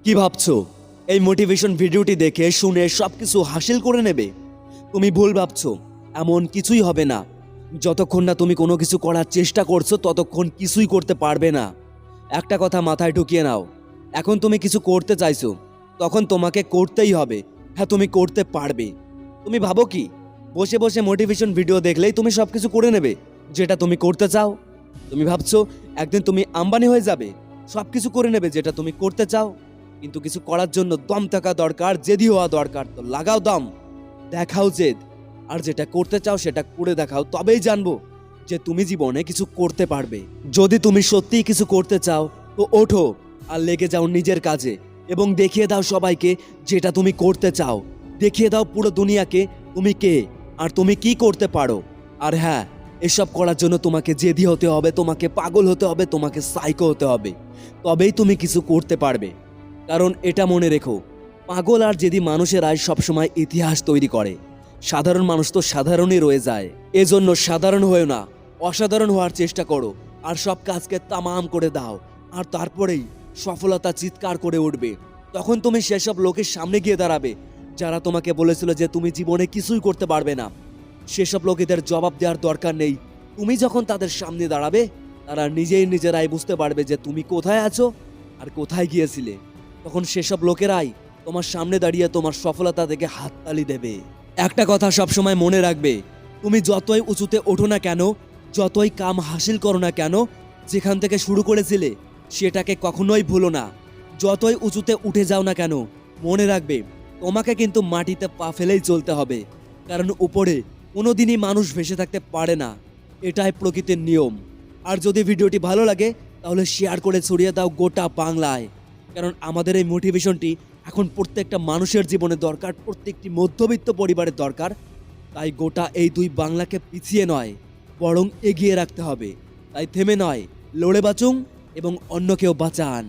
কি ভাবছো এই মোটিভেশন ভিডিওটি দেখে শুনে সবকিছু হাসিল করে নেবে? তুমি ভুল ভাবছো। এমন কিছুই হবে না। যতক্ষণ না তুমি কোনো কিছু করার চেষ্টা করছো ততক্ষণ কিছুই করতে পারবে না। একটা কথা মাথায় ঢুকিয়ে নাও, এখন তুমি কিছু করতে চাইছো, তখন তোমাকে করতেই হবে। হ্যাঁ, তুমি করতে পারবে। তুমি ভাবো কি বসে বসে মোটিভেশন ভিডিও দেখলেই তুমি সবকিছু করে নেবে যেটা তুমি করতে চাও? তুমি ভাবছো একদিন তুমি আম্বানি হয়ে যাবে, সবকিছু করে নেবে যেটা তুমি করতে চাও? কিন্তু কিছু করার জন্য দম থাকা দরকার, জেদি হওয়া দরকার। তো লাগাও দম, দেখাও জেদ, আর যেটা করতে চাও সেটা করে দেখাও, তবেই জানবো যে তুমি জীবনে কিছু করতে পারবে। যদি তুমি সত্যিই কিছু করতে চাও তো ওঠো আর লেগে যাও নিজের কাজে এবং দেখিয়ে দাও সবাইকে যেটা তুমি করতে চাও। দেখিয়ে দাও পুরো দুনিয়াকে তুমি কে আর তুমি কি করতে পারো। আর হ্যাঁ, এসব করার জন্য তোমাকে জেদি হতে হবে, তোমাকে পাগল হতে হবে, তোমাকে সাইকো হতে হবে, তবেই তুমি কিছু করতে পারবে। কারণ এটা মনে রেখো, পাগল আর জেদি মানুষেরাই সবসময় ইতিহাস তৈরি করে। সাধারণ মানুষ তো সাধারণই রয়ে যায়। এজন্য সাধারণ হয়েও না, অসাধারণ হওয়ার চেষ্টা করো আর সব কাজকে তামাম করে দাও। আর তারপরেই সফলতা চিৎকার করে উঠবে। তখন তুমি সেসব লোকের সামনে গিয়ে দাঁড়াবে যারা তোমাকে বলেছিল যে তুমি জীবনে কিছুই করতে পারবে না। সেসব লোকেদের জবাব দেওয়ার দরকার নেই। তুমি যখন তাদের সামনে দাঁড়াবে, তারা নিজেরাই বুঝতে পারবে যে তুমি কোথায় আছো আর কোথায় গিয়েছিলে। তখন সেসব লোকেরাই তোমার সামনে দাঁড়িয়ে তোমার সফলতা দেখে হাততালি দেবে। একটা কথা সবসময় মনে রাখবে, তুমি যতই উঁচুতে ওঠো না কেন, যতই কাম হাসিল করো না কেন, যেখান থেকে শুরু করেছিলে সেটাকে কখনোই ভুলো না। যতই উঁচুতে উঠে যাও না কেন, মনে রাখবে তোমাকে কিন্তু মাটিতে পা ফেলেই চলতে হবে। কারণ উপরে কোনোদিনই মানুষ ভেসে থাকতে পারে না, এটাই প্রকৃতির নিয়ম। আর যদি ভিডিওটি ভালো লাগে তাহলে শেয়ার করে ছড়িয়ে দাও গোটা বাংলায়। কারণ আমাদের এই মোটিভেশনটি এখন প্রত্যেকটা মানুষের জীবনে দরকার, প্রত্যেকটি মধ্যবিত্ত পরিবারের দরকার। তাই গোটা এই দুই বাংলাকে পিছিয়ে নয়, বরং এগিয়ে রাখতে হবে। তাই থেমে নয়, লড়ে বাঁচুন এবং অন্যকেও বাঁচান।